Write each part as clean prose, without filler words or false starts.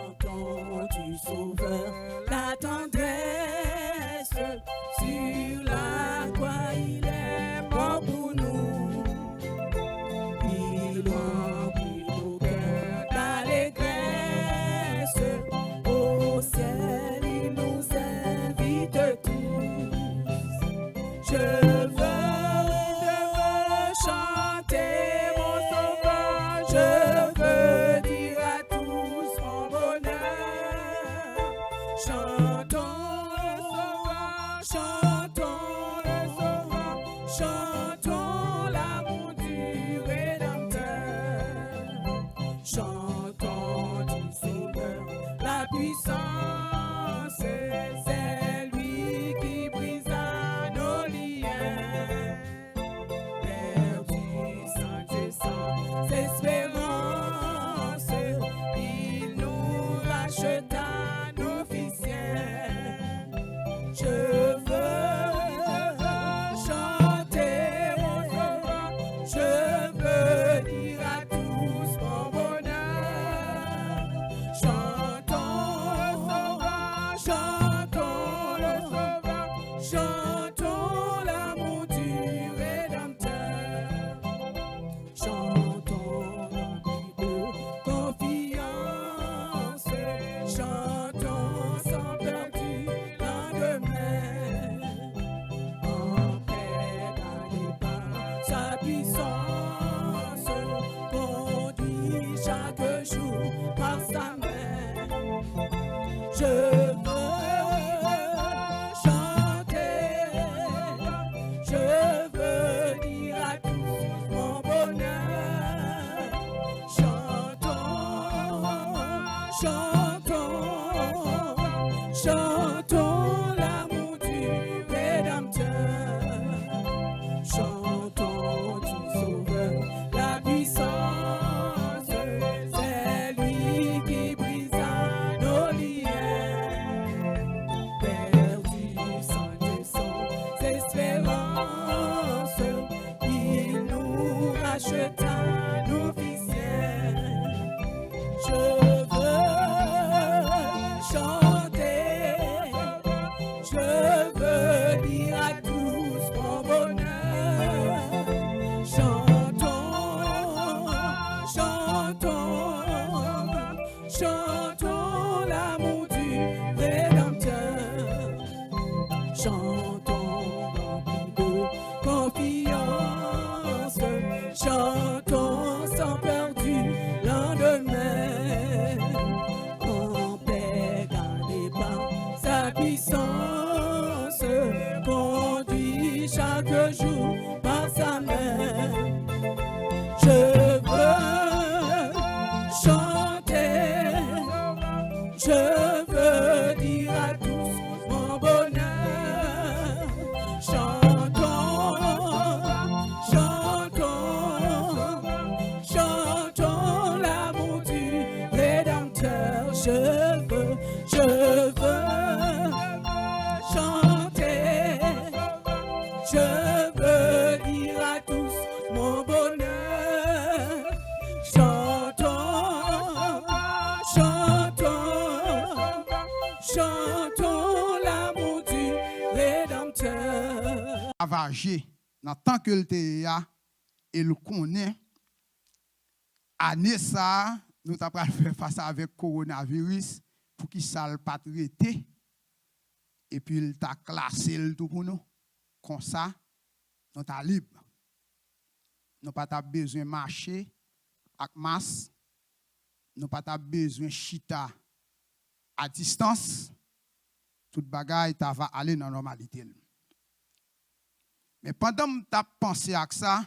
chantons du Sauveur, la tendresse sur la croix, il est mort pour nous. Il remplit nos cœurs d'allégresse, au ciel il nous invite tous. Je veux chanter mon Sauveur, je veux dire à tous mon bonheur. Chantons le Sauveur, chantons le Sauveur, chantons l'amour du Rédempteur. Chantons du Sauveur, la puissance, c'est lui qui brisa nos liens. Perdus sans Dieu, sans espérance, il nous racheta nos siens. Je veux chanter mon Sauveur, je veux dire à tous mon bonheur. Chantons le Sauveur, chantons le Sauveur, chantons l'amour du Rédempteur. Chantons de confiance, chantons sans peur du lendemain. En paix, gardez par sa puissance, conduit chaque jour par sa main. Je veux chanter, je veux dire à tous mon bonheur. Chantons, chantons, chantons l'amour du Rédempteur. Chantons du Sauveur, la puissance, c'est lui qui brisa nos liens. Perdus sans Dieu, sans espérance, il nous racheta nos siens. Je veux chanter, je veux dire à tous mon bonheur. Chantons, chantons, chantons l'amour du Rédempteur. Chantons remplis de confiance, chantons sans peur du lendemain. En paix, gardez par sa puissance, conduit chaque jour par sa main. Je veux chanter, je veux dire à tous mon bonheur. Chantons, chantons, chantons l'amour du Rédempteur. Je veux chanter, je veux dire à tous mon bonheur. Chantons, chantons, chantons l'amour du Rédempteur. Ravagé dans tant que le TEA et le connaît année ça nous t'avons fait face avec coronavirus pour qu'il ça pas traité et puis il t'a classé le tout pour nous comme ça nous t'a libre nous pas t'a besoin marcher avec masse nous pas t'a besoin chita à distance toute bagaille t'a va aller dans la normalité. Mais pendant que tu as pensé à ça,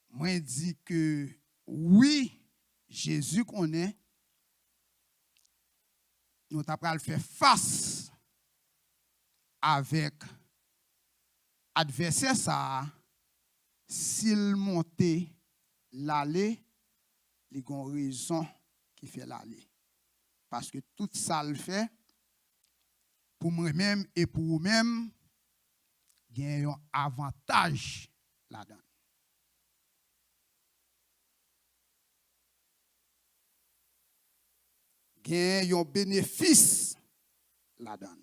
moi dis que oui, Jésus connaît, nous avons fait face avec adversaire ça, s'il montait l'aller, il y a une raison qui fait l'aller. Parce que tout ça le fait, pour moi-même et pour vous-même, il y a un avantage là-dedans. gen un bénéfice là-dedans.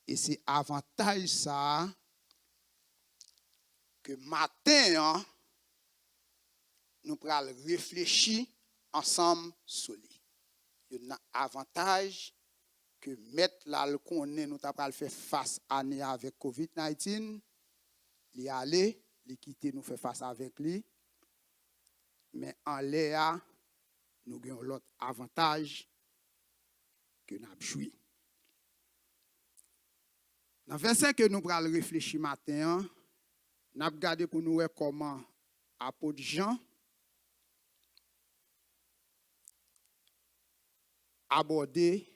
Et c'est avantage ça que matin, hein, nous pourrons réfléchir ensemble sur lui. Il y a un avantage que mettre là le connaît, nous avons fait face à l'année avec COVID-19, il aller, il quitter, nous faire face avec lui. Mais en l'air, nous avons l'autre avantage que nous avons joué. Dans le verset que nous allons réfléchir matin, nous avons regardé pour nous comment apôtre Jean aborder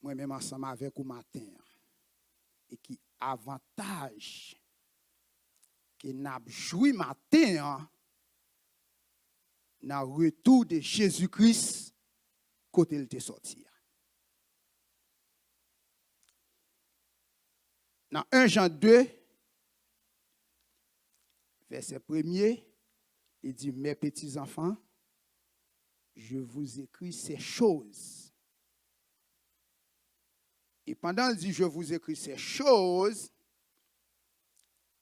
moi-même ensemble avec vous matin. Et qui avantage que nous avons joué matin dans le retour de Jésus-Christ côté il était sorti. Dans 1 Jean 2, verset 1er, il dit, mes petits enfants, je vous écris ces choses. Et pendant qu'il dit, je vous écris ces choses,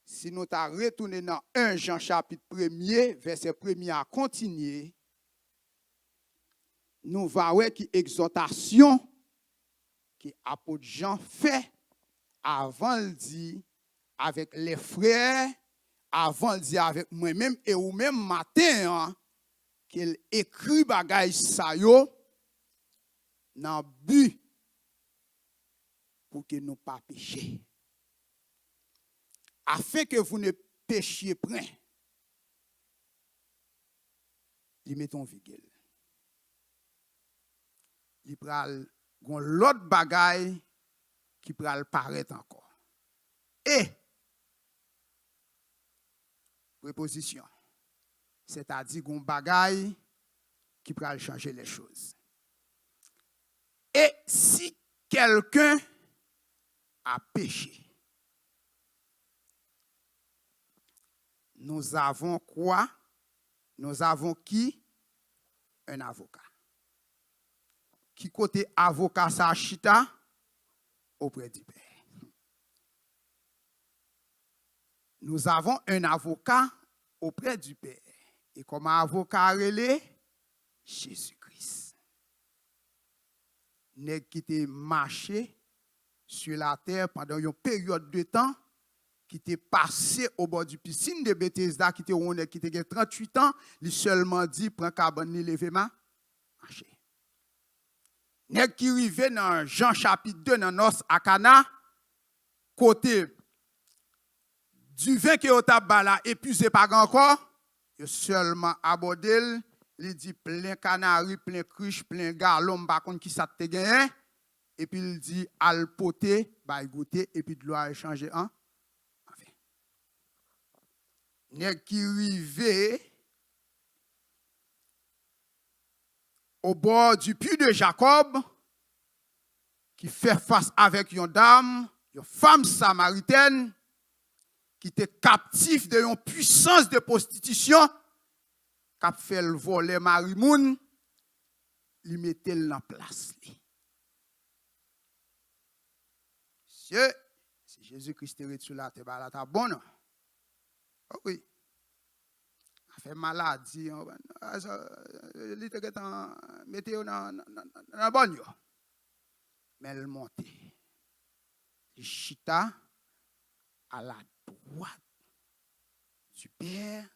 si nous t'as retourné dans 1 Jean chapitre 1er, verset 1er à continuer, nous voyons qui exhortation que l'apôtre Jean fait avant le dit avec les frères, avant le dit avec moi-même et ou même matin, hein, qu'il écrit bagay sa yo dans but pour que nous pas péchions. Afin que vous ne péchiez point. Il met ton virgule. Il pral gon l'autre bagay qui pral paraître encore. Et préposition, c'est-à-dire gon bagay qui pral changer les choses. Et si quelqu'un a péché, nous avons quoi? Nous avons qui? Un avocat. Qui côté avocat sa chita? Auprès du Père. Nous avons un avocat auprès du Père. Et comme avocat relé, Jésus-Christ. Nèg qui te marché sur la terre pendant une période de temps, qui t'est passé au bord du piscine de Bethesda, qui était 38 ans, il seulement dit, prends carbone, ni levez ma, marcher. Nèg qui rive dans Jean chapitre 2, dans Nos à Cana, côté du vin que vous avez épuisé par encore, il seulement abordé, il dit plein canari, plein cruche, plein galon, par contre qui ça te gagné, et puis il dit al poté, bah goûter, et puis de l'eau a échangé en. Nèg qui rive au bord du puits de Jacob, qui fait face avec une dame, une femme samaritaine, qui était captive de une puissance de prostitution, qui a fait le voler Marimoun, il mettait en place. Monsieur, si Jésus-Christ est sur la terre, c'est bon. Oh oui. A fait maladie, il était en météo dans la bonne. Mais elle montait. Il chita à la droite du Père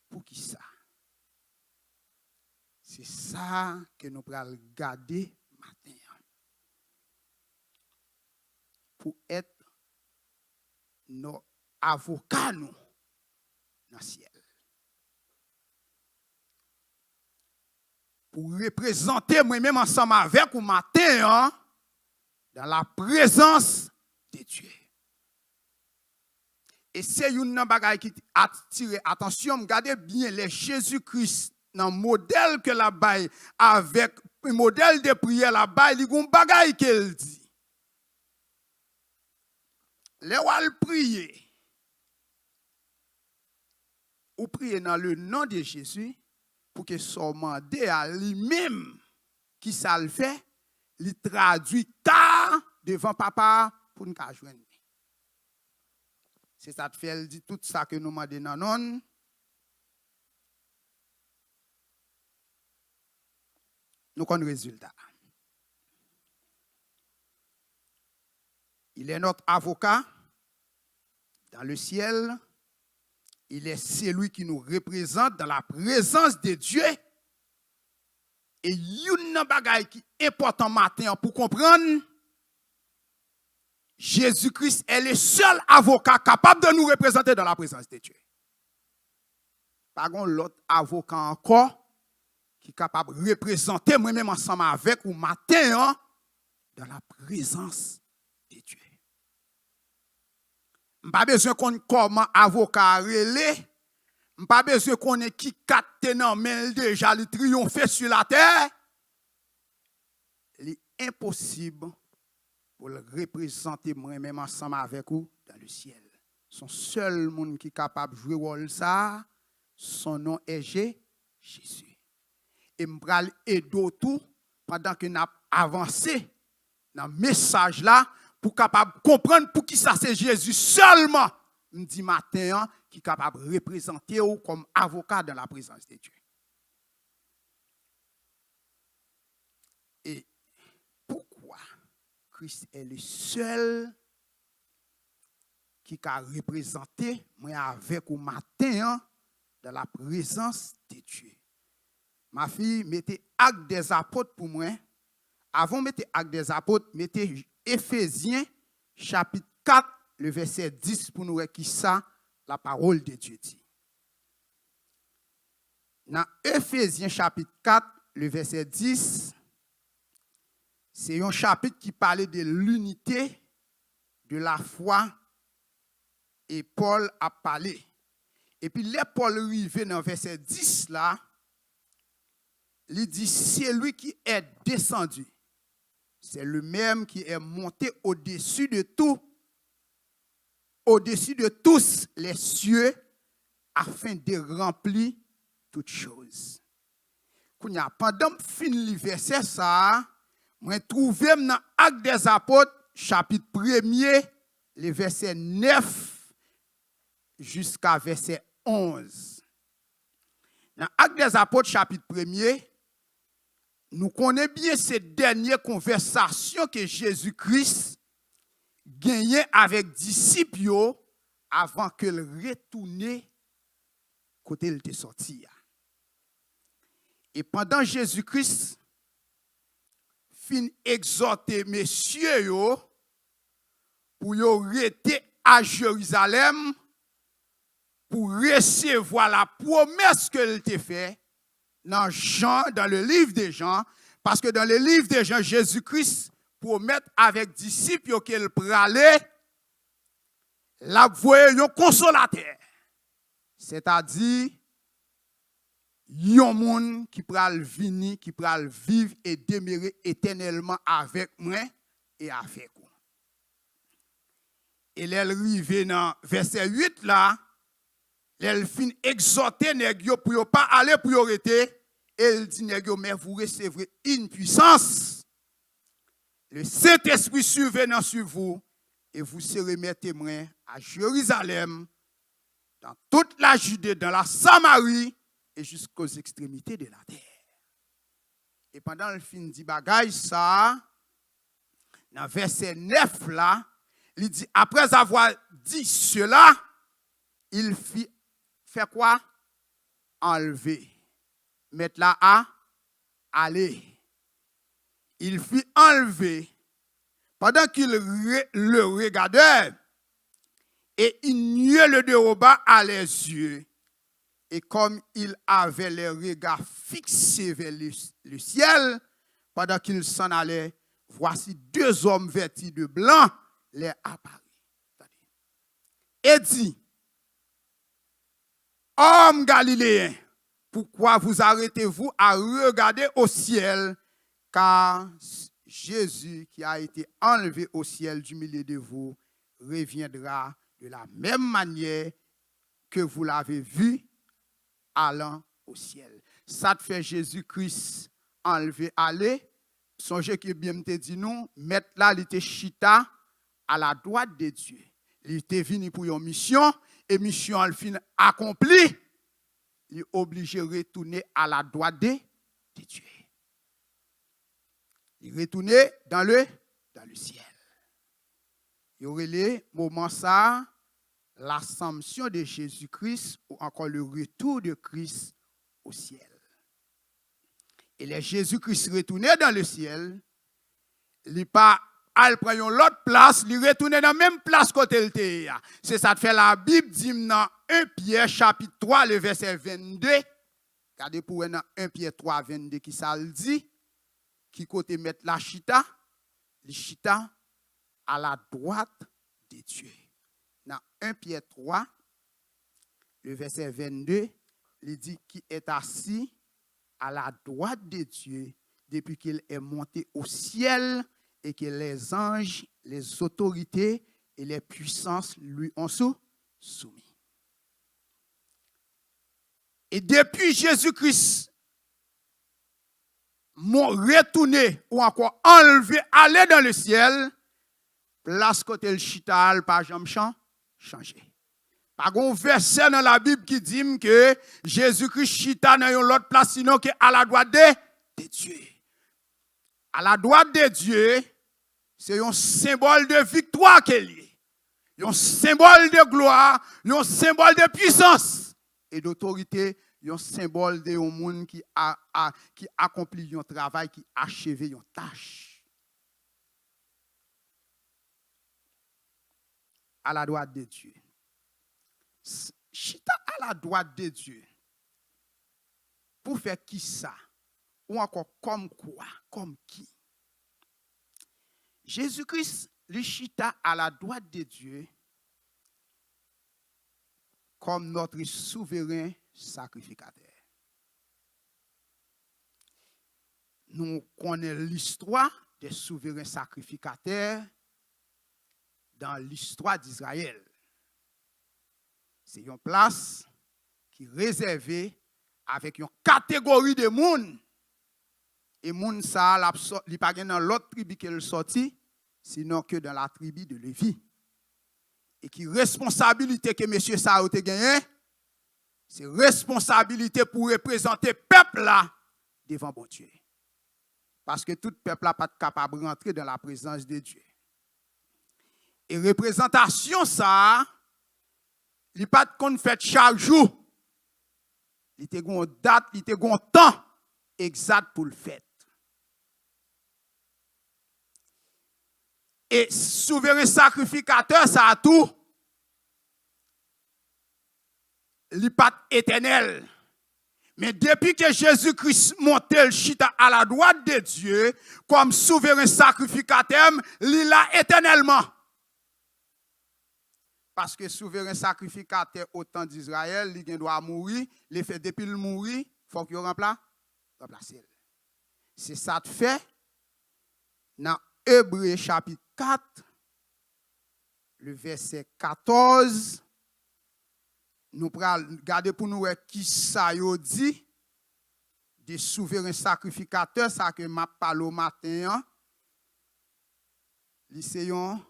pour qui ça? C'est ça que nous allons garder matin. Pour être nos avocats, nous, dans le ciel. Pour représenter moi-même ensemble avec vous matin, dans la présence de Dieu. Et c'est une bagaille qui attire attention, regardez bien les Jésus-Christ dans le modèle que la baille avec le modèle de prière la baille, il y a une bagaille qu'elle dit. Les wal prier. Ou prier dans le nom de Jésus pour que son mandat à lui-même qui ça le fait, il traduit ta devant papa pour nous joindre. C'est ça te fait, elle dit tout ça que nous demandons dans non. Nous avons un résultat. Il est notre avocat dans le ciel. Il est celui qui nous représente dans la présence de Dieu. Et une bagaille qui est important matin pour comprendre, Jésus-Christ est le seul avocat capable de nous représenter dans la présence de Dieu. Pas l'autre avocat encore qui est capable de représenter moi-même ensemble avec ou matin dans la présence de Dieu. Je n'ai pas besoin qu'on ait comment avocat relé. Je n'ai pas besoin qu'on ait qui quatre tenants, mais déjà le triompher sur la terre. Il est impossible pour le représenter moi-même ensemble avec vous dans le ciel. Son seul monde qui est capable de jouer rôle ça, son nom est Jésus. Et je vais aider tout pendant que nous avancé dans le message là pour capable comprendre pour qui ça c'est Jésus seulement. Me dit matin qui est capable de représenter ou comme avocat dans la présence de Dieu. Et pourquoi Christ est le seul qui a représenté moi avec ou matin dans la présence de Dieu. Ma fille, mettez Actes des apôtres pour moi. Avant de mettre Actes des apôtres, mettez Éphésiens chapitre 4, le verset 10 pour nous voir qui ça, la parole de Dieu dit. Dans Éphésiens chapitre 4, le verset 10, c'est un chapitre qui parlait de l'unité de la foi et Paul a parlé. Et puis, là, Paul arrive dans le verset 10 là, il dit, c'est lui qui est descendu. C'est le même qui est monté au-dessus de tout, au-dessus de tous les cieux, afin de remplir toutes choses. Pendant que je finis le verset, je trouve dans Actes des apôtres, chapitre 1er, le verset 9 jusqu'à verset 11. Dans Actes des apôtres, chapitre 1er, nous connaissons bien cette dernière conversation que Jésus-Christ gagnait avec disciples avant qu'il retourne côté il était sorti. Et pendant Jésus-Christ fin exhorter messieurs pour rester à Jérusalem pour recevoir la promesse qu'il t'a fait dans le livre de Jean, parce que dans le livre de Jean, Jésus-Christ promet avec disciples qu'il pralait la voie un consolateur. C'est-à-dire, un monde qui pral venir, qui pral vivre et demeurer éternellement avec moi et avec vous. Et elle arrive dans verset 8 là, elle fin exhorter nèg yo pour pas aller pour yo rester. Elle dit nèg yo mais vous recevrez une puissance. Le Saint-Esprit survenant sur vous et vous serez mes témoins à Jérusalem, dans toute la Judée, dans la Samarie et jusqu'aux extrémités de la terre. Et pendant le fin dit bagay ça, dans verset 9 là, il dit après avoir dit cela, il fit faire quoi? Enlever. Mettre là à aller. Il fit enlever pendant qu'il le regardait et il le déroba à les yeux. Et comme il avait les regards fixés vers le ciel, pendant qu'il s'en allait, voici deux hommes vêtus de blanc les apparus. Et dit, hommes galiléens, pourquoi vous arrêtez-vous à regarder au ciel? Car Jésus qui a été enlevé au ciel du milieu de vous reviendra de la même manière que vous l'avez vu allant au ciel. Ça te fait Jésus-Christ enlevé aller songez que bien te dit nous, mettre là, il était chita à la droite de Dieu. Il était venu pour une mission, et mission al fin accomplie, il est obligé de retourner à la droite de Dieu. Il retourner dans le ciel. Il y aurait les moments ça, l'assomption de Jésus-Christ ou encore le retour de Christ au ciel. Et les Jésus-Christ retourné dans le ciel, il n'est pas al prendre l'autre place, il retourne dans la même place côté il était. C'est ça que fait la Bible dit dans 1 Pierre chapitre 3 le verset 22. Regardez pour dans 1 Pierre 3 22 qui ça le dit, qui côté mettre la chita, le chita à la droite de Dieu. Dans 1 Pierre 3 le verset 22, il dit qui est assis à la droite de Dieu depuis qu'il est monté au ciel et que les anges, les autorités et les puissances lui ont soumis. Et depuis Jésus-Christ, m'ont retourné ou encore enlevé, aller dans le ciel, place côté le chital, pas jamais changé. Pas un verset dans la Bible qui dit que Jésus-Christ chita dans une autre place sinon que à la droite de Dieu. À la droite de Dieu, c'est un symbole de victoire qu'il y a. Un symbole de gloire, un symbole de puissance et d'autorité, un symbole de un monde qui accomplit un travail, qui achève une tâche. À la droite de Dieu. Chita à la droite de Dieu. Pour faire qui ça? Ou encore comme quoi? Comme qui? Jésus-Christ, le chita à la droite de Dieu comme notre souverain sacrificateur. Nous connaissons l'histoire des souverains sacrificateurs dans l'histoire d'Israël. C'est une place qui est réservée avec une catégorie de monde. Et moun ça, il n'y a pas dans l'autre tribu qu'elle sorti, sinon que dans la tribu de Lévi. Et qui responsabilité que monsieur ça a gagné, c'est responsabilité pour représenter le peuple là devant bon Dieu. Parce que tout peuple là pas capable de rentrer dans la présence de Dieu. Et représentation ça, il n'y a pas de qu'on fait chaque jour. Il y a une date, il y a un temps exact pour le faire. Et souverain sacrificateur, ça a tout. Il n'est pas éternel. Mais depuis que Jésus-Christ montait le chita à la droite de Dieu, comme souverain sacrificateur, il l'a éternellement. Parce que souverain sacrificateur au temps d'Israël, il doit mourir. Il fait depuis le mourir, il faut qu'il remplace. C'est ça de fait. Dans Hébreux chapitre 4, le verset 14, nous allons regarder pour nous qui ça dit des souverains sacrificateurs, ça que m'a parlé au matin. C'est un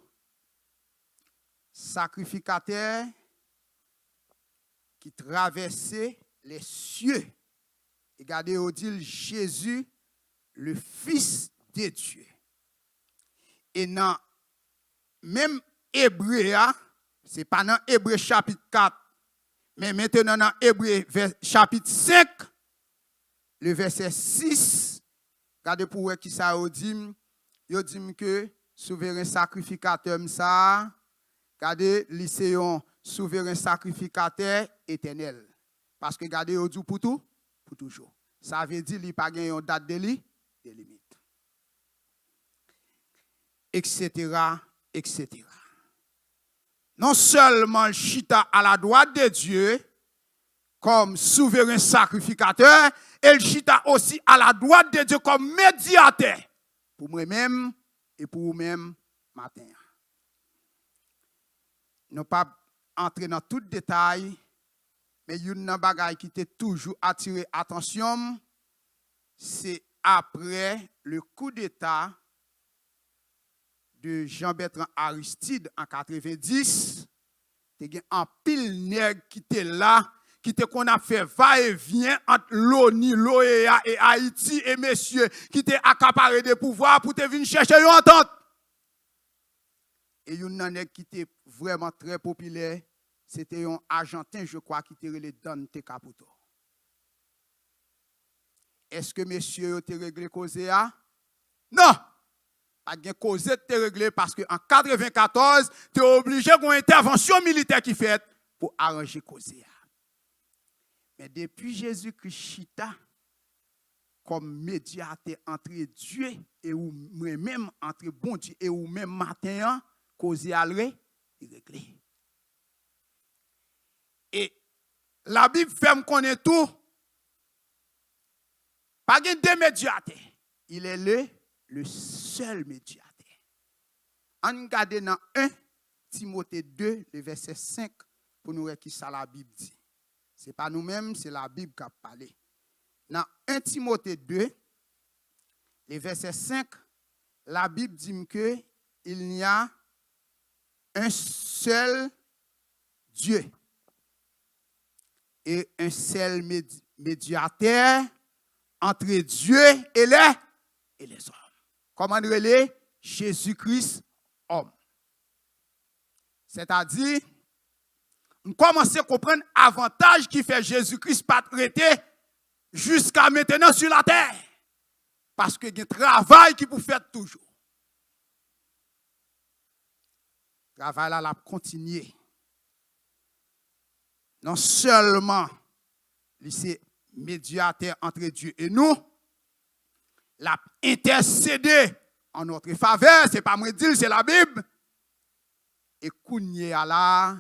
sacrificateur qui traversait les cieux. Et regardez, on dit Jésus, le Fils de Dieu. Et dans même Hébreu, ce n'est pas dans Hébreu chapitre 4, mais maintenant dans Hébreu chapitre 5, le verset 6, regardez pour voir qui ça dit. Il dit que souverain sacrificateur, ça, regardez, c'est un souverain sacrificateur éternel. Parce que regardez, il dit pour tout, pour toujours. Ça veut dire qu'il n'y a pas une date de limite. Etc., etc. Non seulement le chita à la droite de Dieu comme souverain sacrificateur, et le chita aussi à la droite de Dieu comme médiateur pour moi-même et pour vous-même matin. Nous ne pouvons pas entrer dans tout détail, mais il y a une bagaille qui t'a toujours attiré attention, c'est après le coup d'État de Jean-Bertrand Aristide en 90, il y a un pile nègre qui était là, qui était qu'on a fait va-et-vient entre l'ONU, l'OEA et Haïti, et messieurs qui étaient accaparés des pouvoirs pour te venir chercher une entente. Et il y a un nègre qui était vraiment très populaire, c'était un Argentin, je crois, qui était le Dante Caputo. Est-ce que messieurs ont réglé Cosea? Non! Pas de cause te réglé parce qu'en 1994, tu es obligé d'une intervention militaire qui fait pour arranger Cosea. Mais depuis Jésus-Christ chita comme médiateur entre Dieu et moi-même, entre bon Dieu et vous-même matin, Cosea est réglé. Et la Bible fait me connaître tout. Pas de deux médiateurs. Il est le seul médiateur. On regarde dans 1 Timothée 2, le verset 5, pour nous voir qui ça la Bible dit. Ce n'est pas nous-mêmes, c'est la Bible qui a parlé. Dans 1 Timothée 2, le verset 5, la Bible dit qu'il n'y a un seul Dieu et un seul médiateur entre Dieu et les hommes. Comment on dit? Jésus-Christ, homme. C'est-à-dire, on commence à comprendre l'avantage qui fait Jésus-Christ pas traiter jusqu'à maintenant sur la terre. Parce qu'il y a un travail qui peut faire toujours. Le travail là, l'a continué. Non seulement, c'est médiateur entre Dieu et nous, l'a intercédé en notre faveur, ce n'est pas moi dire, c'est la Bible. Et Kounye Allah,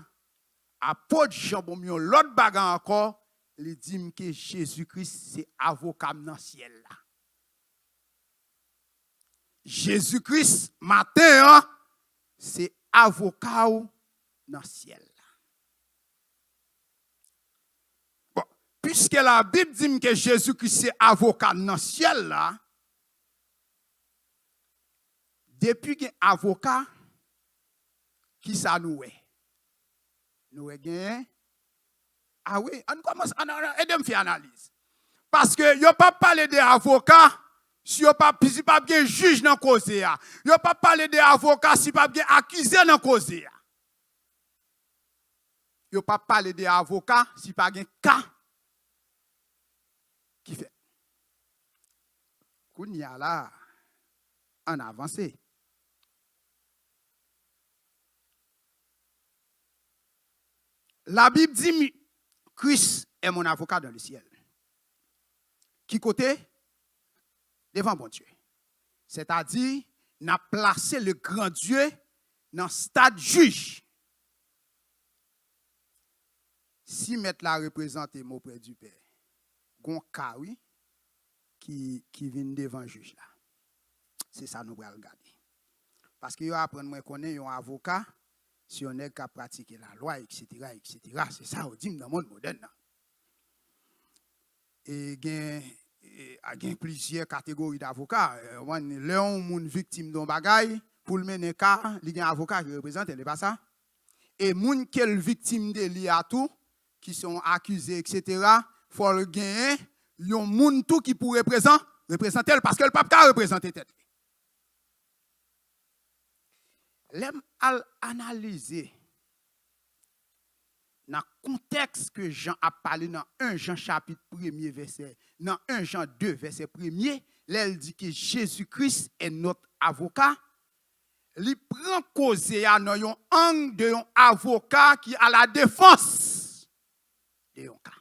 apôtre Jean-Bomion, l'autre bagarre encore, il dit que Jésus-Christ, c'est avocat dans le ciel là. Jésus-Christ, matin, c'est avocat dans le ciel là. Bon, puisque la Bible dit que Jésus-Christ, c'est avocat dans le ciel là, depuis qu'il y a un avocat, qui ça nous est? Nous est. Ah oui, on commence à faire analyse. Parce que yo pas parler des avocats si yo pas bien juge dans cause ya. Yo pas parler des avocats si pas bien accusé dans cause ya. Yo pas parler des avocats si pas bien cas qui fait. Kounya là en avancé. La Bible dit Christ est mon avocat dans le ciel. Qui côté? Devant bon Dieu. C'est-à-dire, n'a placé le grand Dieu dans le stade juge. Si mettre la représenter auprès du Père, gon cas oui qui vient devant le juge là. C'est ça nous allons regarder. Parce que yo apprendre moi connaît un avocat si on est qu'à pratiquer la loi, etc., etc. C'est ça, on dit dans le monde moderne. Et il y a plusieurs catégories d'avocats. Léon, une victime d'un bagaille, pour le mener cas, il y a un avocat qui représente, n'est pas ça? Et les qui sont victimes de l'IATou, qui sont accusés, etc., il faut le gagner, il y a un tout qui pourrait représenter parce que le pape a représenté tête. L'aime à analyser dans le contexte que Jean a parlé dans 1 Jean chapitre 1er verset, dans 1 Jean 2 verset 1er, là il dit que Jésus-Christ est notre avocat. Il prend cause dans un angle de un avocat qui a la défense de un cas.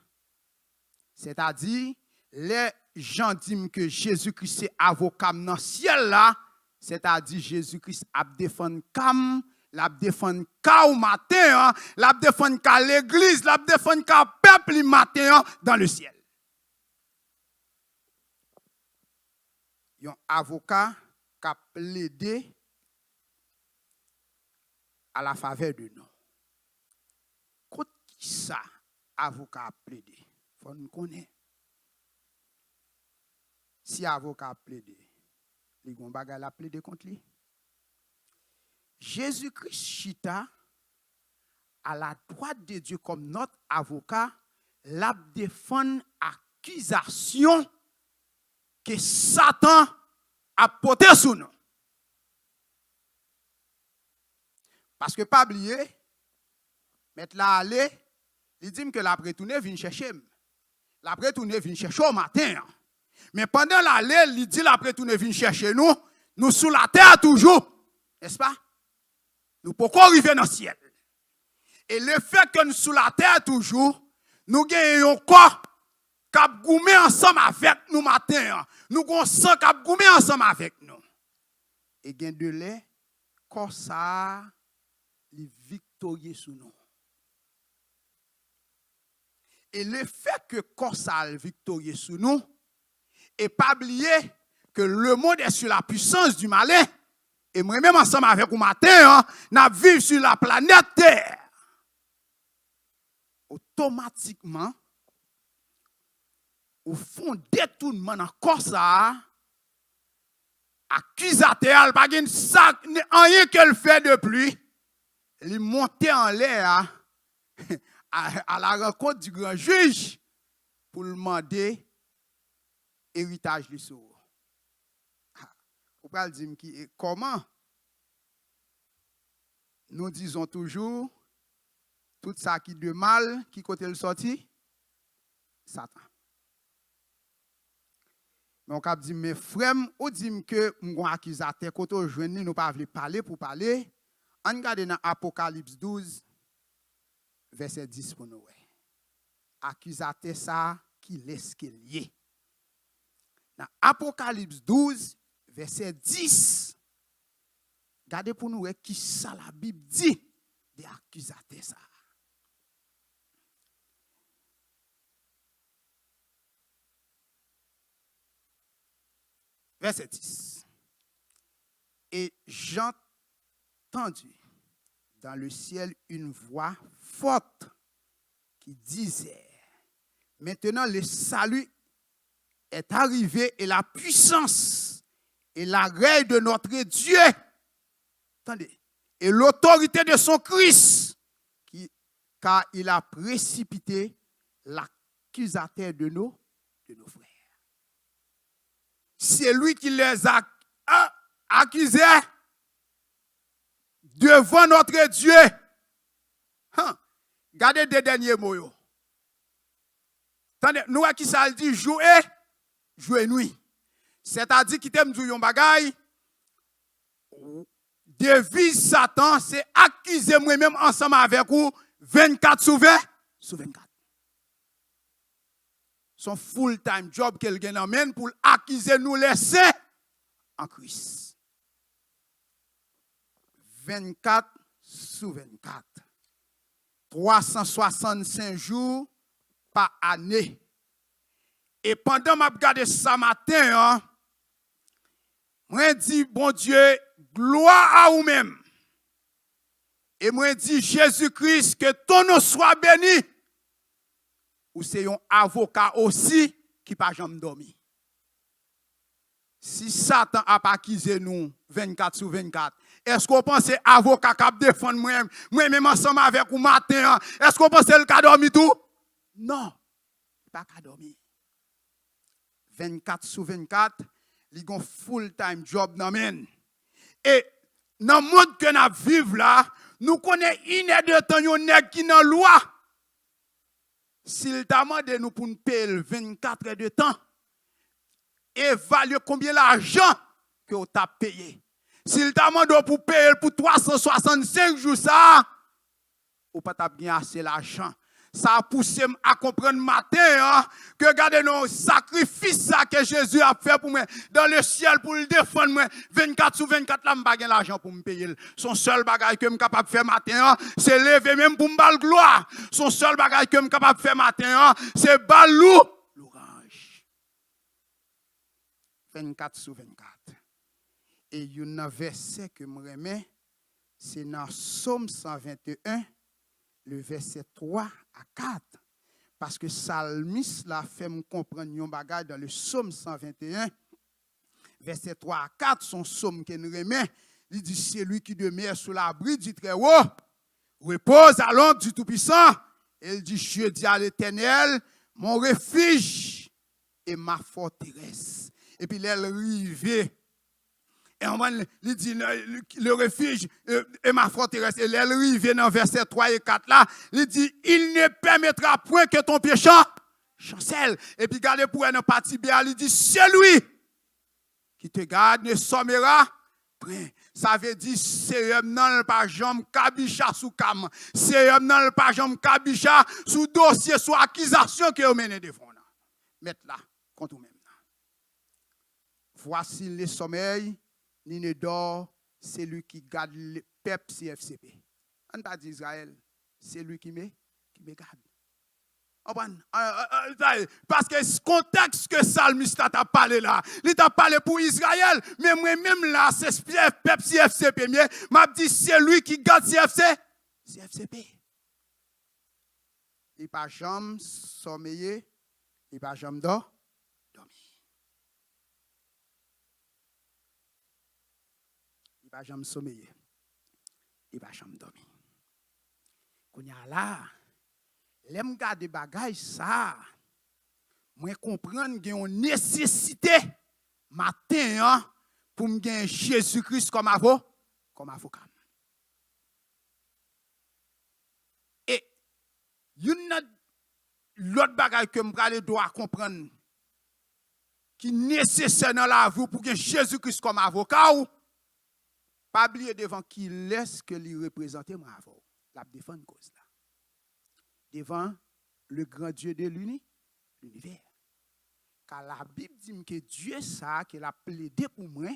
C'est-à-dire, les gens disent que Jésus-Christ est avocat dans le ciel là, c'est-à-dire Jésus-Christ a défendu Cam, l'a défendu au matin, l'a défendu à l'église, l'a défendu au peuple matin dans le ciel. Un avocat qui a plaidé à la faveur de nous. Quand ça, avocat a plaidé, il faut nous connaître. Si avocat plaide, li gon bagay la plaide contre lui. Jésus-Christ chita à la droite de Dieu comme notre avocat, la défend accusation que Satan a porté sur nous. Parce que pas oublier, mettre là aller, il dit que l'après tourner vient chercher. L'après tourner vient chercher au matin. Mais pendant l'aller, il dit l'après tourner vient chercher nous sous la terre toujours. N'est-ce pas? Nous pouvons arriver dans le ciel. Et le fait que nous sous la terre toujours, nous gagnons un corps qui a goumé ensemble avec nous matin. Nous avons un sang qui a goumé ensemble avec nous. Et gain de lait, corps ça, il victorieux sous nous. Et le fait que corps ça victorieux sous nous, et pas oublier que le monde est sur la puissance du malin. Et moi-même ensemble avec vous matin, nous vivons sur la planète Terre. Automatiquement, au fond détournement dans corps ça, accusateur, pas gen ça rien qu'elle fait de plus, il monte en l'air à la rencontre du grand juge pour lui demander héritage du sourd. Vous pouvez dire comment nous disons toujours tout ça qui de mal, qui côté le sorti? Satan. Mais on cap dit mes frères, ou dit que mon accusateur côté joindre nous pas parler pour parler. On regarde dans Apocalypse 12 verset 10 pour nous. Accusateur ça qui laisse qu'il y est. Dans Apocalypse 12 verset 10, regardez pour nous qui ça la Bible dit des accusateurs ça. Verset 10. Et j'entendis dans le ciel une voix forte qui disait, maintenant le salut est arrivé et la puissance et la règle de notre Dieu, attendez, et l'autorité de son Christ, car il a précipité l'accusateur de nos frères. C'est lui qui les a accusés devant notre Dieu. Regardez des derniers mots. Attendez, nous qui ça dit jouer nuit. C'est-à-dire qui t'aime dire un bagay. Devise Satan, c'est accuser moi-même ensemble avec vous 24 sur 24. Son full-time job qu'elle gagne amène pour accuser nous les saints en Christ. 24 sur 24. 365 jours par année. Et pendant que je regarde ça matin, moi dis bon Dieu, gloire à vous-même. Et moi dis Jésus-Christ, que ton nom soit béni. Ou c'est un avocat aussi qui n'a pas jamais dormi. Si Satan a pas accusé nous 24 sur 24, est-ce qu'on pense que avocat qui a défendu moi-même ensemble avec vous matin, est-ce qu'on pense que le cas dormi tout? Non, pas qu'à dormir. 24 sur 24, il y a un full-time job dans men. Et dans le monde que nous vivons là, nous connaissons une et deux temps, yon nèg qui dans loi. S'il t'a demandé nous pour nous payer 24 heures de temps, évaluez combien l'argent que vous avez payé. S'il t'a demandé pour payer pour 365 jours, ça, vous n'avez pas bien assez l'argent. Ça a poussé à comprendre matin que regardez nos sacrifices que Jésus a fait pour moi dans le ciel pour le défendre moi 24 sur 24 là m'pa gen l'argent pour me payer. Son seul bagage que me capable faire matin c'est lever même pour me bal gloire. Son seul bagage que me capable faire matin c'est balou l'orange. 24 sur 24. Et il y a un verset que me remet c'est dans Psaume 121 le verset 3 à 4. Parce que Salmis l'a fait me comprendre un bagage dans le psaume 121, verset 3 à 4, son psaume qu'il remet. Il dit, c'est lui qui demeure sous l'abri du Très-Haut, repose à l'ombre du Tout-Puissant. Il dit, je dis à l'Éternel, mon refuge et ma forteresse. Et puis, elle rive. Et il dit, le refuge et ma forteresse. Et elle rive dans verset 3 et 4 là. Il dit, il ne permettra point que ton péché chancelle. Et puis, regardez pour une partie B, il dit, celui qui te garde ne sommera point. Ça veut dire, c'est un nan pas jambe kabicha sous cam. C'est un nan pas jambe kabicha sous dossier, sous accusation que vous menez devant. Mettre là, contre vous-même. Voici le sommeil, ni ne dort, c'est lui qui garde le peuple CFCP. On t'a dit Israël, c'est lui qui me garde. Parce que ce contexte que Salmiste a parlé là, il t'a parlé pour Israël, mais moi-même là, c'est peuple CFCP. M'a dit, c'est lui qui garde CFCP. Il n'a pas jamais sommeillé, il n'a pas jamais dormi. Il n'a pas jamais sommeillé, il n'a pas jamais dormi. Quand il y a là, l'aime garder bagay ça, moi comprendre qu'il y a une nécessité matin pour me gagner Jésus-Christ comme avocat. Et l'autre bagay que je dois comprendre qui est nécessaire dans la vie pour gagner Jésus-Christ comme avocat, pas oublier devant qui laisse que lui représenter moi avant, la défendre cause là. Devant le grand Dieu de l'univers. Car la Bible dit que Dieu ça qu'il a plaidé pour moi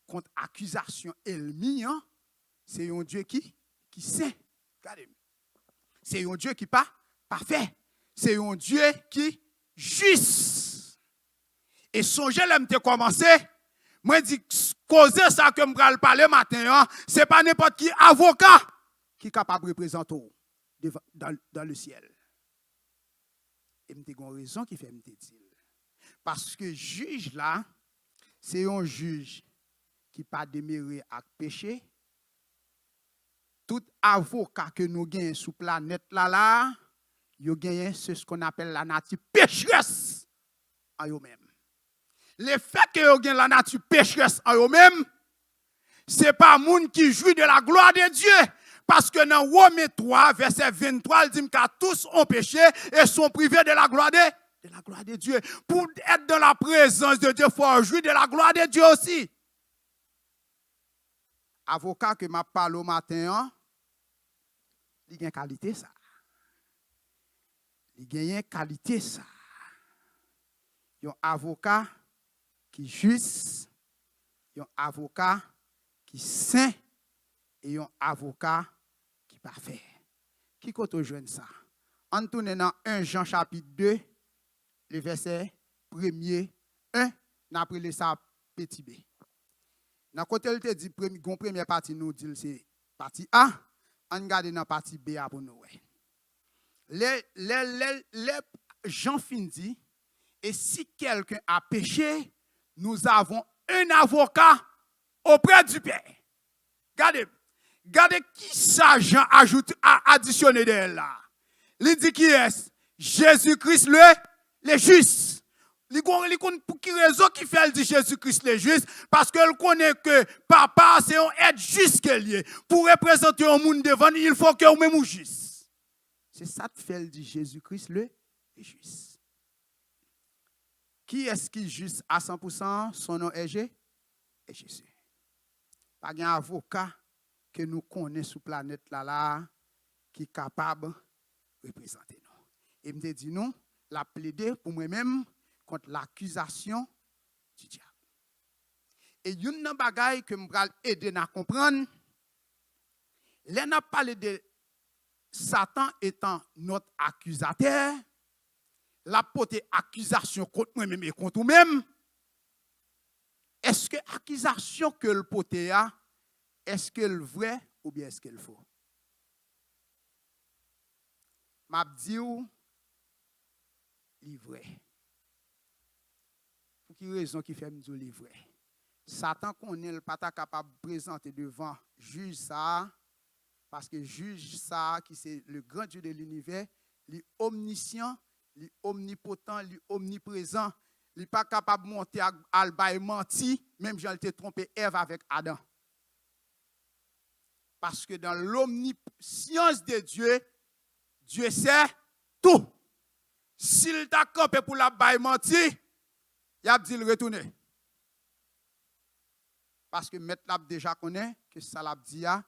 contre accusation ennemie, c'est un Dieu qui sait. Regardez. C'est un Dieu qui pas parfait. C'est un Dieu qui juste. Et songez là me commencé, moi dit causer ça que me pral parler matin, c'est pas n'importe qui avocat qui est capable de représenter dans le ciel. Et m'te gon raison qui fait m'te dire. Parce que juge là, c'est un juge qui pas déméré à péché. Tout avocat que nous gagnons sur planète là, yo gagne ce qu'on appelle la nature pécheresse en eux-mêmes. Le fait que yo gagne la nature pécheresse en eux-mêmes, c'est pas moun qui jouit de la gloire de Dieu. Parce que dans Romains 3, verset 23, il dit que tous ont péché et sont privés de la gloire de Dieu. Pour être dans la présence de Dieu, il faut jouir de la gloire de Dieu aussi. Avocat que m'a parlé au matin, il a une qualité ça. Il a une qualité ça. Il y a un avocat qui est juste, il y a un avocat qui est saint et il y a un avocat qui est parfait. Qui compte rejoindre ça? On tourne dans 1 Jean chapitre 2, le verset 1er, 1, après le ça petit b. Dans côté il te dit première partie nous dit c'est partie A, on regarde dans partie B pour nous. Les Jean fin dit et si quelqu'un a péché, nous avons un avocat auprès du Père. Regardez qui ça Jean ajoute à additionner de là. Il dit qui est Jésus-Christ le juste. Il connaît pour qui raison qui fait dit Jésus-Christ le juste parce qu'elle connaît que papa c'est un être juste qu'il est. Pour représenter un monde devant, il faut que vous même juste. C'est ça que fait dit Jésus-Christ le juste. Qui est-ce qui est juste à 100%? Son nom est Jésus. Pas un avocat que nous connaissons sur la planète là qui est capable de représenter nous. Et me dit non, la plaider pour moi-même contre l'accusation du diable. Et une bagaille que me va aider à comprendre, là n'a parlé de Satan étant notre accusateur, la portée accusation contre moi-même et contre vous-même. Est-ce que l'accusation que le porté a, est-ce qu'elle est vraie ou bien est-ce qu'elle est faux? M'a dit livré. Pour quelle raison qui fait me dire livré? Satan connaît le pas capable de présenter devant juge ça parce que juge ça qui c'est le grand Dieu de l'univers, il est omniscient, il est omnipotent, il est omniprésent, il n'est pas capable de monter à Alba et mentir, même j'ai été trompé Ève avec Adam. Parce que dans l'omniscience de Dieu, Dieu sait tout. S'il t'a campé pour la baille mentir, il a dit le retourner. Parce que maître l'a déjà connaît que ça l'a dit, il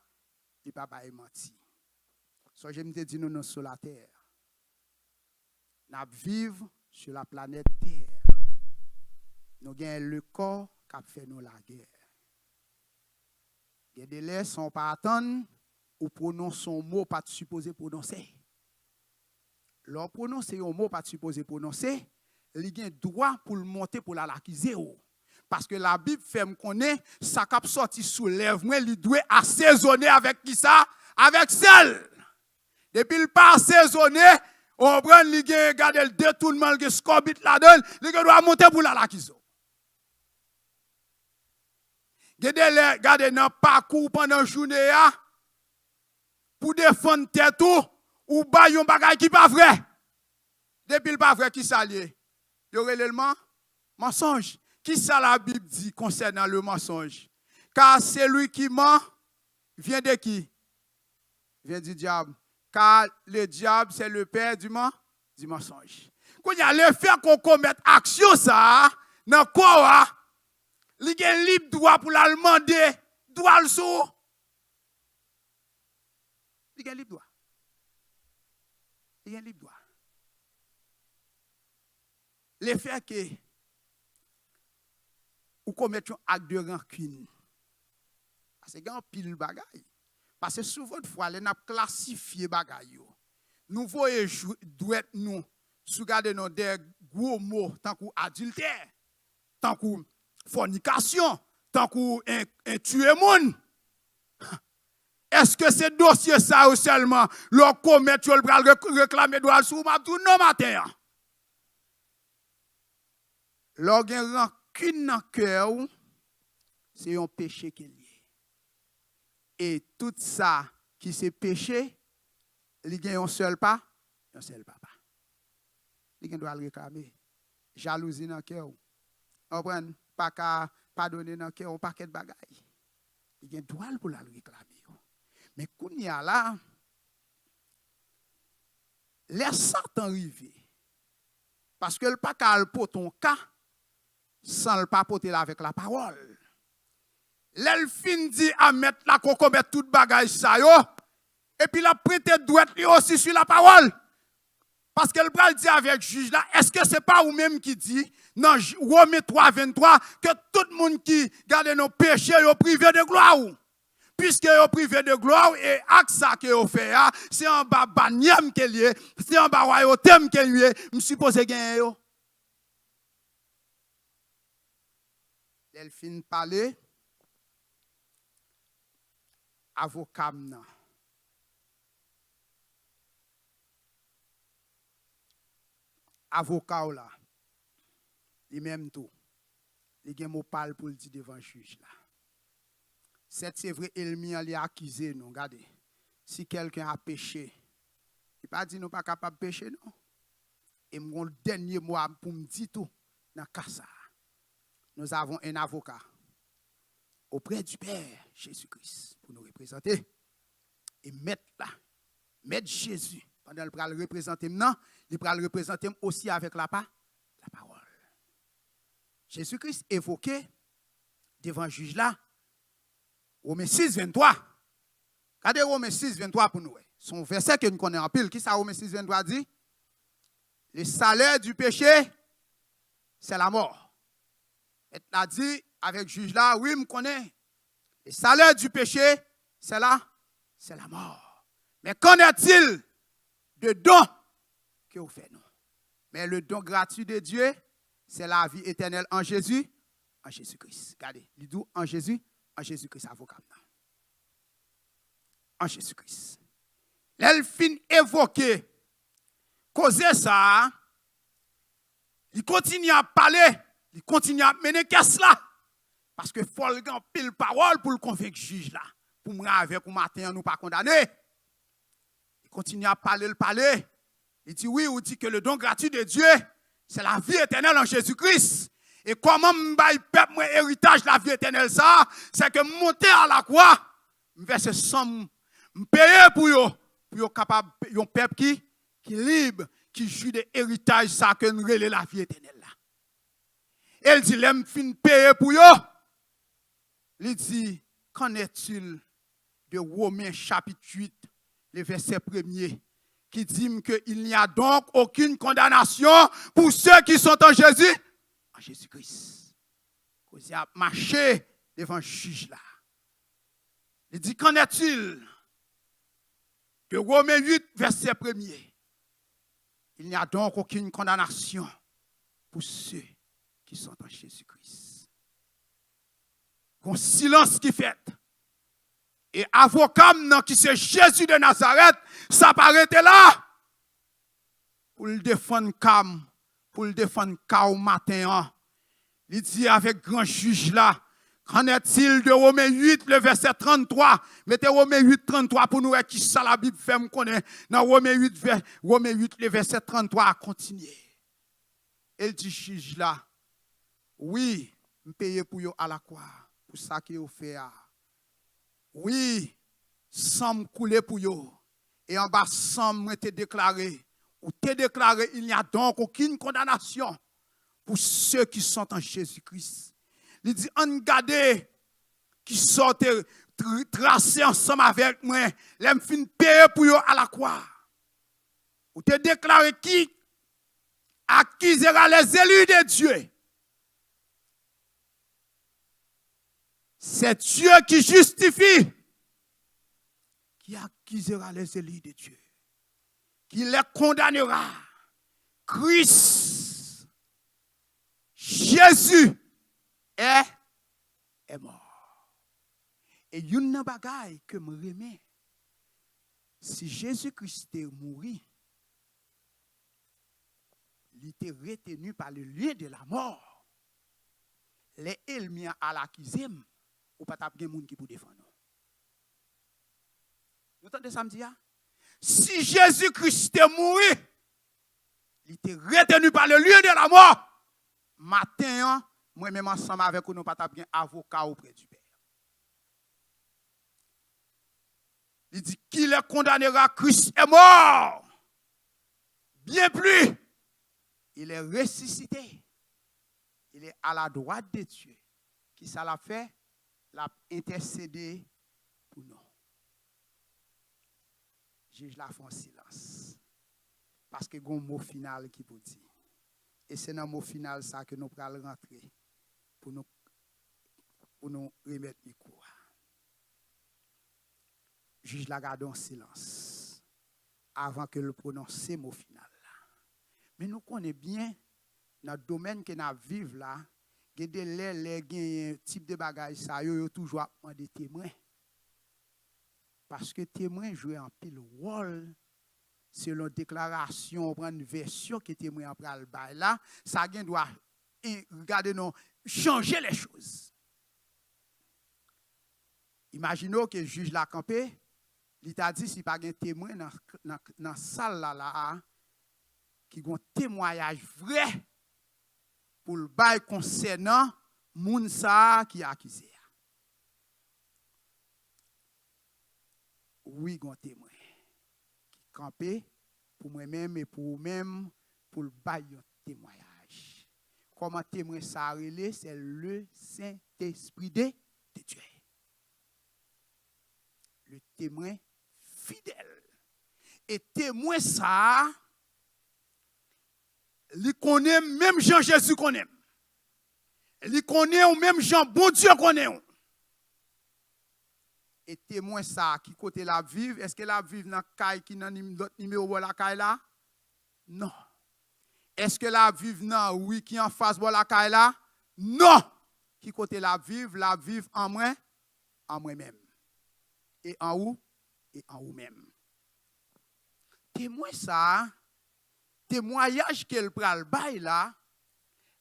ne pas baille mentir. So je me dis nous sur la terre. Nous vivons sur la planète Terre. Nous avons le corps qui fait nous la guerre. Il y a des laits sont pas attendre ou prononcer son mot pas supposé prononcer. Leur prononcer un mot pas supposé prononcer, il a droit pour le monter pour l'accuser. Parce que la Bible fait me connaître ça cap sorti sous lèvres moi il doit assaisonner avec qui ça? Avec sel. Depuis il pas assaisonné, on prend li regarder le détournement le scorbut là-dedans, il doit monter pour l'accuser. Regardez dans parcours pendant journée pour défendre tête ou ba yon bagay qui pas vrai. Depuis le pas vrai qui s'allie. Yo réellement mensonge. Qui ça la Bible dit concernant le mensonge? Car celui qui ment vient de qui? Vient du diable. Car le diable c'est le père du mensonge. Quand il y a le fait qu'on commette action ça dans quoi il y a un libre droit pour la demander, droit le sou. Il y a un libre droit. Il y a un libre droit. Le fait que ou commettre un acte de rancune. C'est grand pile bagaille. Parce que souvent de fois, on a classifié bagaille. Nous voyons doit nous sous garder nos des gros mots tant que adultère, tant que fornication, tant qu'on tuer monde. Est-ce que ce dossier ça ou seulement leur commettre le réclamer droit sur ma tout non matin? Leur rancune dans cœur, c'est un péché qui est lié. Et tout ça qui c'est péché, il y a un seul pas, un seul papa. Il doit le réclamer. Jalousie dans cœur. On prend pas qu'à pardonner dans cœur un paquet de bagailles. Il y a un droit pour la réclamer. Mais quand il y a là, les Satan arrivent. Parce que le pas qu'à le ton cas, sans le pas porter avec la parole. L'elfine dit à mettre la qu'on met toute bagaille ça yo, et puis la prête doit être aussi sur la parole. Parce qu'elle va dire avec le juge là, est-ce que c'est pas vous-même qui dit, dans Romains 3, 23, que tout le monde qui garde nos péchés est privé de gloire? Puisque est privé de gloire, et avec ça que vous fait, c'est en bas baniam qu'elle est, c'est en bas royauté qu'elle est, je suppose gagner yo. Elle fin parler, avocat nan. Avocat là, il même tout. Il gen mot parle pour le dire devant le juge là. C'est vrai, Elmi a accusé nous, regardez. Si quelqu'un a péché, il pas dit nous pas capable de pécher non. Et mon dernier mot pour me dire tout dans casa. Nous avons un avocat auprès du Père Jésus-Christ pour nous représenter. Et mettre là, mettre Jésus, pendant qu'il va le représenter maintenant, il va le représenter aussi avec la parole. Jésus-Christ évoqué devant le juge là, Romains 6, 23. Regardez Romains 6, 23 pour nous. Son verset que nous connaissons en pile. Qui ça Romains 6, 23 dit? Le salaire du péché, c'est la mort. Et a dit avec le juge là, oui, je connais. Le salaire du péché, c'est la mort. Mais qu'en est-il de don que vous faites nous? Mais le don gratuit de Dieu, c'est la vie éternelle en Jésus, en Jésus-Christ. Regardez, il dit en Jésus-Christ, avocat. En Jésus-Christ. L'elfine évoqué, causer ça, Il continue à parler, il continue à mener qu'est-ce là? Parce que faut le gagner pile parole pour le convaincre juge là. Pour moi avec au matin nous pas condamner. Il continue à parler, Il dit oui, ou dit que le don gratuit de Dieu, c'est la vie éternelle en Jésus-Christ. Et comment m'baille peuple moi héritage la vie éternelle ça, c'est que monter à la croix, verser somme, payer pour yo capable un peuple qui libre, qui joue de héritage ça que nous relève la vie éternelle là. Elle dit l'aime fin payer pour yo. Il dit qu'en est-il de Romains chapitre 8, le verset 1er, qui dit qu'il n'y a donc aucune condamnation pour ceux qui sont en Jésus, en Jésus-Christ. Vous avez marché devant le juge là. Il dit qu'en est-il de Romains 8, verset 1er, il n'y a donc aucune condamnation pour ceux qui sont en Jésus-Christ. Un silence qui fait. Et avocat qui c'est Jésus de Nazareth, ça paraît là. Pour le défendre Cam, pour le défendre Kao matin. Il dit avec grand juge là, qu'en est-il de Romains 8, le verset 33. Mettez Romains 8, 33 pour nous voir qui ça la Bible fait me connaître. Dans Romains 8, le verset 33 à continuer. Il dit juge là, oui, je paye pour vous à la croix, pour ça que vous faites. Oui, sang coulé pour vous. Et en bas, sang été déclaré. Ou t'es déclaré, il n'y a donc aucune condamnation pour ceux qui sont en Jésus-Christ. Il dit, on garde qui sortent tracés ensemble avec moi. L'aime fin payer pour vous à la croix. Ou t'es déclaré qui accusera les élus de Dieu. C'est Dieu qui justifie, qui accusera les élus de Dieu, qui les condamnera. Christ, Jésus est mort. Et il y a une bagaille que me remet. Si Jésus-Christ est mort, il était retenu par le lieu de la mort. Les ennemis à l'accuser. Ou pas taper des gens qui pour défendre. Vous entendez ça me dire? Si Jésus-Christ est mort, il était retenu par le lieu de la mort. Matin, moi-même ensemble avec vous, nous pas taper un avocat auprès du Père. Il dit qu'il les condamnera, Christ est mort. Bien plus, il est ressuscité. Il est à la droite de Dieu. Qui ça l'a fait? L'a intercédé pour nous. Juge la fait en silence. Parce que il y a un mot final qui vous dit. Et c'est dans le mot final ça que nous allons rentrer pour nous remettre le micro. Juge la garde en silence avant que le prononce le mot final. Mais nous connaissons bien dans le domaine que nous vivons là. Il y a un type de bagage, ça y a toujours des témoins. Parce que témoins jouent un pile rôle selon déclaration, prendre une version que témoin après le bail là, ça doit regarder non changer les choses. Imaginons que le juge l'a campé, il t'a dit si pas un témoin dans la salle là qui a un témoignage vrai pour le bail concernant Mounsa qui est accusé. Oui, un témoin qui campé pour moi-même et pour vous-même pour le bail un témoignage. Comment témoin ça relé, c'est le Saint-Esprit de Dieu. Le témoin fidèle. Et témoin ça, il connaît même Jean-Jésus connaît. Il connaît ou même Jean, bon Dieu connaît. Et témoin ça, qui côté la vive, est-ce que la vive dans caille qui n'a d'autres numéro la caille là? Non. Est-ce que la vive dans oui qui en face la caille là? Non. Qui côté la vive en moi-même. Et en où? Et en vous-même. Témoin ça, témoignage qu'elle pral bail là,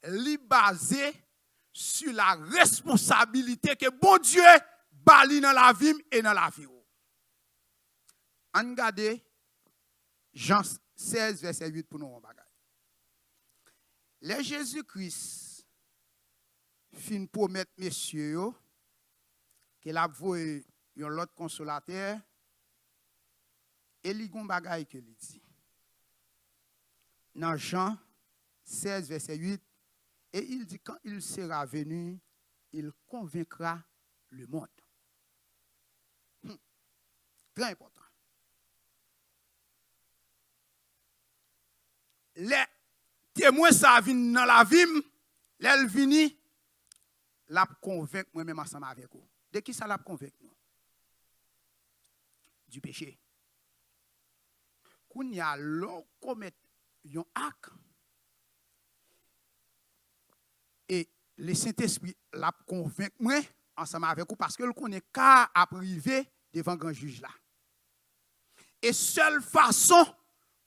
li basé sur la responsabilité que bon Dieu bali dans la vie et dans la vie. On regarde Jean 16, verset 8 pour nous. Les Jésus-Christ fin promettre messieurs qu'il a voué un autre consolateur et li gon bagay que li dit. Dans Jean 16, verset 8, et il dit quand il sera venu, il convaincra le monde. Très important. Les témoins ça viennent dans la vie, les vini, la convaincre moi-même ensemble avec vous. De qui ça la convaincre nous? Du péché. Quand il y a l'on commet un acte, et le Saint-Esprit l'a convaincre moi ensemble avec vous parce que le connaît qu'à arriver devant grand juge là. Et seule façon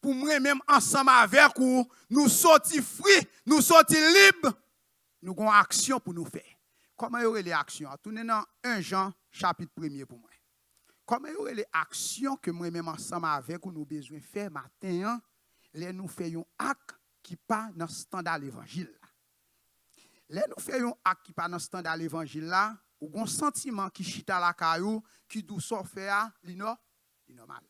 pour moi même ensemble avec vous nous sortir free, nous sortir libre, nous avons action pour nous faire. Comment y aurait les actions? Tournez dans 1 Jean chapitre 1er pour moi. Comment y aurait les actions que moi même ensemble avec vous nous besoin faire matin, les nous faisons acte qui pas dans le standard l'évangile. Les nous faisons acte qui pas dans le standard l'évangile là, ou un sentiment qui chita la caillou qui doit sortir normal.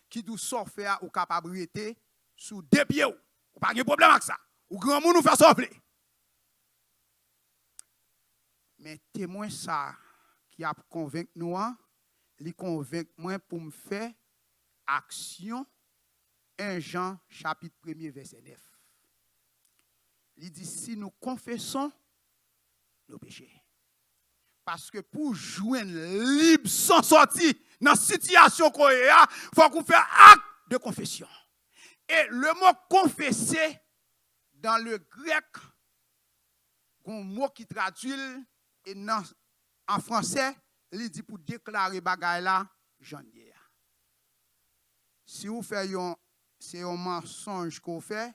Qui doit sortir ou capabilité sous deux pieds ou pas de problème avec ça. Ou grand monde nous fait sortir. Mais témoin ça qui a convaincu nous, il convainc moi pour me faire action 1 Jean chapitre 1er verset 9. Il dit si nous confessons nos péchés. Parce que pour joindre libre sans sortir dans la situation qu'on est, il faut qu'on fasse acte de confession. Et le mot confesser, dans le grec, un mot qui traduit, et en français, il dit pour déclarer bagaille là, j'en ai. Si vous faites c'est un mensonge qu'on fait,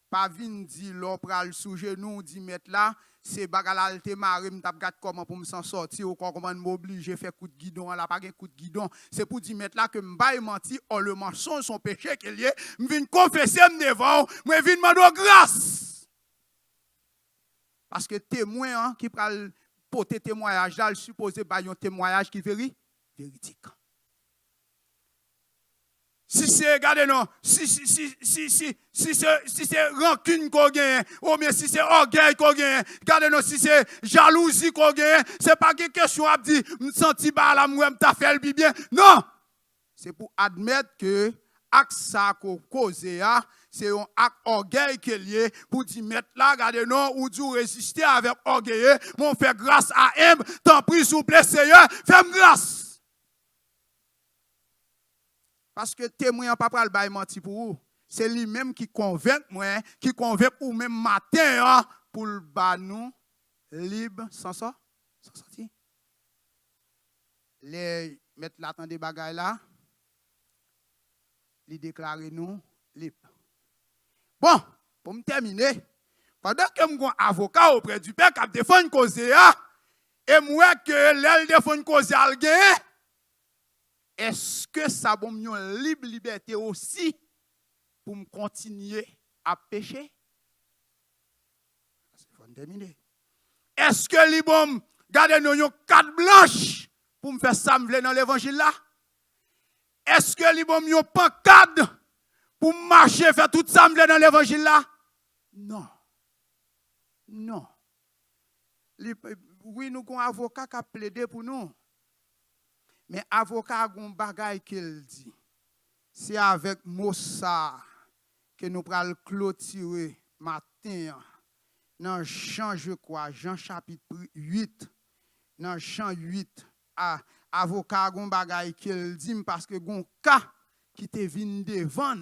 pas vinn dire l'on pral sous genou dit mettre là c'est bagala te maré m't'a gade comment pour me s'en sortir ou comment m'obliger faire coup de guidon là pas coup de guidon c'est pour dire mettre là que m'baille menti or le mensonge son péché qu'il y est m'vinn confesser devant moi vinn demander grâce parce que témoin qui pral porter témoignage là supposé ba un témoignage qui véridique. Si c'est, regardez non, si c'est rancune qu'on gagne, ou bien si c'est orgueil qu'on gagne, regardez non, si c'est jalousie qu'on gagne, c'est pas quelque question à dire, me senti ba la moi t'a fait le bien. Non! C'est pour admettre que acte ça qu'on cause c'est un acte orgueil qui est lié pour dire mettre là, regardez non, ou du résister avec orgueil, mon fait grâce à M, tant pis s'il vous plaît Seigneur, fais-moi grâce. Parce que témoin n'a pas pral bail menti pour vous. C'est lui-même qui convainc moi, qui convainc ou même matin pour le ba nous libre sans ça, sans sortir. Les mettre l'attendre des bagailles là, les déclarer nous libre. Bon, pour me terminer, pendant que je suis avocat auprès du père qui a défendu une cause et moi que l'elle défend une cause à gagner. Est-ce que ça va me libre liberté aussi pour me continuer à pécher? Il faut terminer. Est-ce que les bon garder nos carte blanche pour me faire ça dans l'évangile là? Est-ce que les bon yo pancade pour marcher faire tout ça dans l'évangile là? Non. Non. Oui, nous avons un avocat qui a plaidé pour nous. Mais avocat a un bagay qu'il dit. C'est avec Mossa que nous allons clôturer matin dans Jean, je crois, Jean chapitre 8, dans Jean 8, avocat a un bagay qu'il dit parce que un cas qui te vient devant,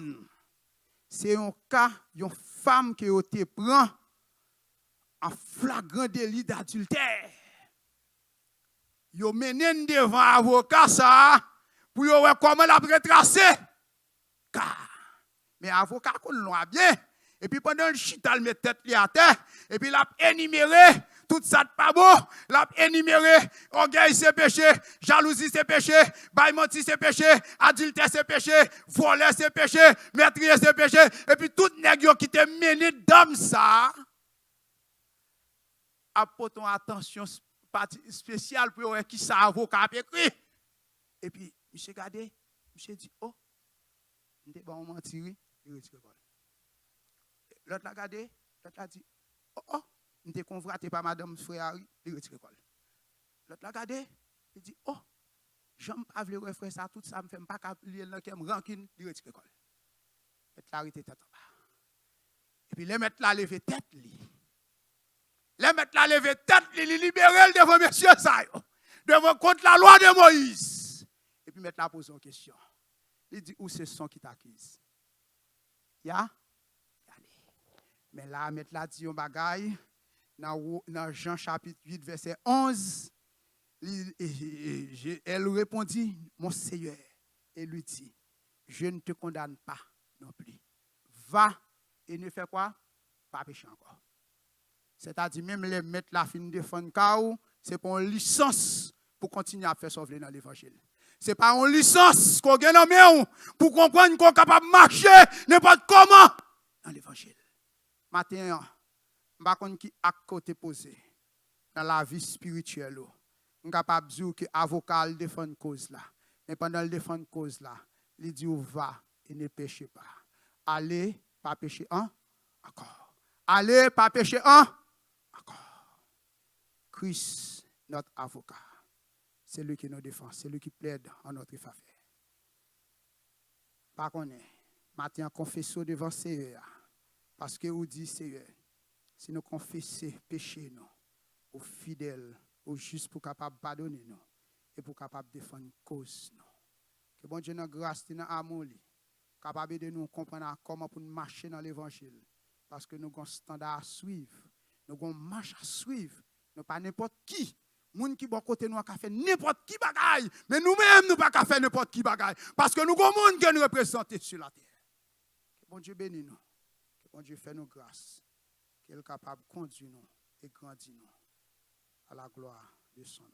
c'est un cas d'une femme qui te prend en flagrant délit d'adultère. Yo menen devant avocat ça pour yo voir comment la retracer. Mais avocat qu'on l'a bien Et puis pendant le chita, il met tête à terre. Et puis il a énuméré tout ça de pas beau. Il a énuméré orgueil c'est péché, jalousie c'est péché, bail menti c'est péché, adultère c'est péché, voler c'est péché, meurtrier c'est péché. Et puis tout nèg qui te mené d'homme ça. Apportez attention spéciale pour qui ça avocat a écrit. Et puis monsieur regardé, monsieur dit oh, on est bon mentir, il retire pas. L'autre l'a regardé, l'autre a dit oh, on est convoité par madame frère, il retire l'école. L'autre l'a regardé, il dit oh, j'aime pas le refrain ça, tout ça me fait pas capter là qui me rancune, il retire l'école. Mettre la arrêté tête en bas. Et puis les mettre la lever tête li. Les mettre la lever tête li, libérer devant monsieur ça devant contre la loi de Moïse. Et puis mettre la poser une question. Il dit où c'est son qui t'accuse? Ya? Mais là, mettre la dit un bagaille, dans Jean chapitre 8, verset 11, elle répondit, mon Seigneur, et lui dit, je ne te condamne pas non plus. Va et ne fais quoi? Pas pécher encore. C'est-à-dire, même les mettre la fin de fond, c'est pour une licence pour continuer à faire sauver dans l'évangile. Ce n'est pas une licence qu'on gagne en main pour comprendre qu'on est capable de marcher n'importe comment dans l'évangile. Matin, je ne sais pas qui à côté posé dans la vie spirituelle. Je suis capable de dire que l'avocat défend une cause là. Mais pendant le défend une cause là, il dit va et ne péchez pas. Allez, pas pécher un, encore. Allez, pas pécher un, encore. Christ, notre avocat, c'est lui qui nous défend, c'est lui qui plaide en notre faveur. Par contre, matin, confessons devant Seigneur. Parce que vous dites, Seigneur, si nous confessons péché, nous, aux fidèles, aux justes, pour capable pardonner nous, et pour capable défendre une cause, nous. Que bon Dieu, nous grâce, nous amour, capable de nous comprendre comment pour marcher dans l'évangile. Parce que nous avons un standard à suivre, nous avons une marche à suivre, nous pas n'importe qui. Moun qui bon côté nous a fait n'importe qui bagaille, mais nous-mêmes nous pas faire n'importe qui bagaille, parce que nous avons un monde qui nous représente sur la terre. Que bon Dieu bénisse nous. Bon Dieu fait nous grâce, qu'il est capable de conduire nous et grandir nous à la gloire de son nom.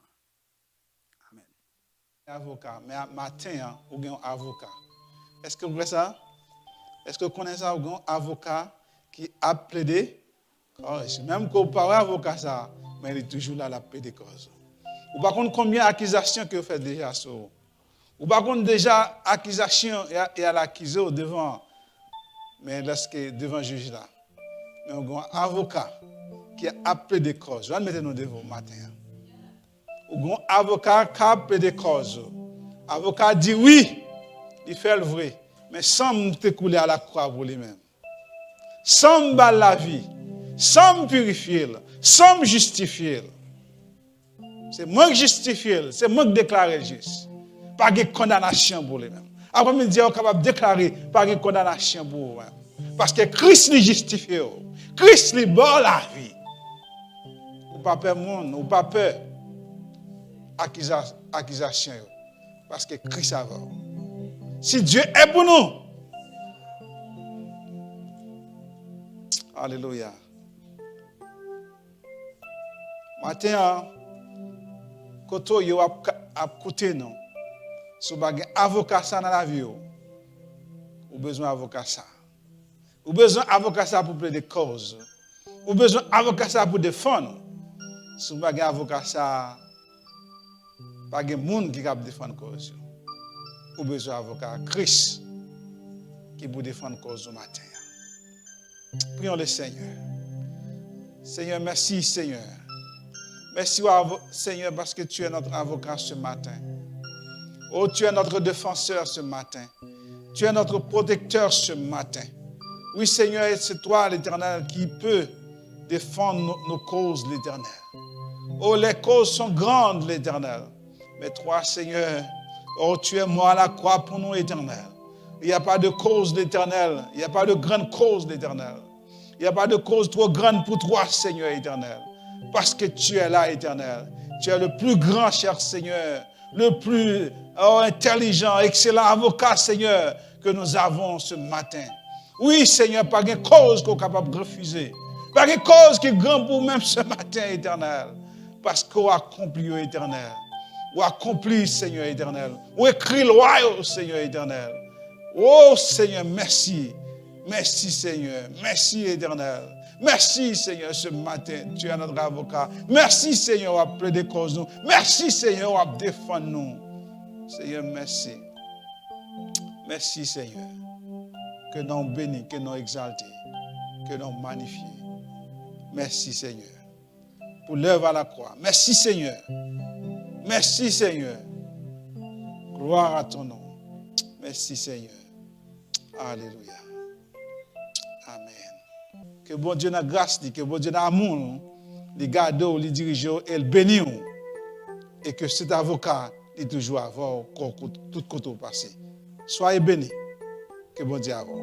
Amen. Avocat, mais matin, vous avez un avocat. Est-ce que vous voyez ça? Est-ce que vous connaissez ça? Vous avez un avocat qui a plaidé? Même quand vous parlez avocat, ça, mais il est toujours là, la plaidé cause. Vous ne savez pas combien d'accusations que vous faites déjà sur vous. Vous ne savez pas déjà accusations et à l'accuser devant. Mais lorsque devant le juge là, nous avons un avocat qui a appelé des causes. Je vais mettre nous devant matin. Nous avons un avocat qui a appelé des causes. L'avocat dit oui, il fait le vrai, mais sans me couler à la croix pour lui-même. Sans me battre la vie, sans me purifier, sans me justifier. C'est moi qui justifie, c'est moi qui déclare juste. Pas de condamnation pour lui-même. Après, je dis, on est capable de déclarer par une condamnation pour vous. Parce que Christ lui justifie. Christ lui bat la vie. Ou pas peur monde, ou pas peur accusation. Parce que Christ a vu. Si Dieu est pour nous. Alléluia. Matin, quand vous avez écouté nous. Si vous avez un avocat dans la vie, vous avez besoin d'un avocat. Vous avez besoin d'un avocat pour plaider cause. Vous avez besoin d'un avocat pour défendre. Si vous avez un avocat, pas de monde qui peut défendre cause. Vous avez besoin d'un avocat Christ qui peut défendre cause au matin. Prions le Seigneur. Seigneur, merci Seigneur. Merci Seigneur parce que tu es notre avocat ce matin. Oh, tu es notre défenseur ce matin. Tu es notre protecteur ce matin. Oui, Seigneur, c'est toi, l'Éternel, qui peut défendre nos causes, l'Éternel. Oh, les causes sont grandes, l'Éternel. Mais toi, Seigneur, oh, tu es mort à la croix pour nous, l'Éternel. Il n'y a pas de cause, l'Éternel. Il n'y a pas de grande cause, l'Éternel. Il n'y a pas de cause trop grande pour toi, Seigneur, éternel. Parce que tu es là, éternel. Tu es le plus grand, cher Seigneur. Le plus intelligent, excellent avocat, Seigneur, que nous avons ce matin. Oui, Seigneur, pas de cause qu'on est capable de refuser. Pas de cause qui est grande pour même ce matin, éternel. Parce qu'on a accompli, éternel. Ou accompli, Seigneur éternel. Ou écrit loi, Seigneur éternel. Oh, Seigneur, merci. Merci, Seigneur. Merci, éternel. Merci, Seigneur, ce matin, tu es notre avocat. Merci, Seigneur, on a plaidé cause nous. Merci, Seigneur, on a défendu nous. Seigneur, merci. Merci, Seigneur. Que nous bénis, que nous exaltés, que nous magnifiés. Merci, Seigneur. Pour l'œuvre à la croix. Merci, Seigneur. Merci, Seigneur. Gloire à ton nom. Merci, Seigneur. Alléluia. Amen. Que bon Dieu n'a grâce, que bon Dieu n'a amour, les garde, les dirigeants et le bénir. Et que cet avocat est toujours avoir tout côté passé. Soyez bénis. Que bon Dieu avoir.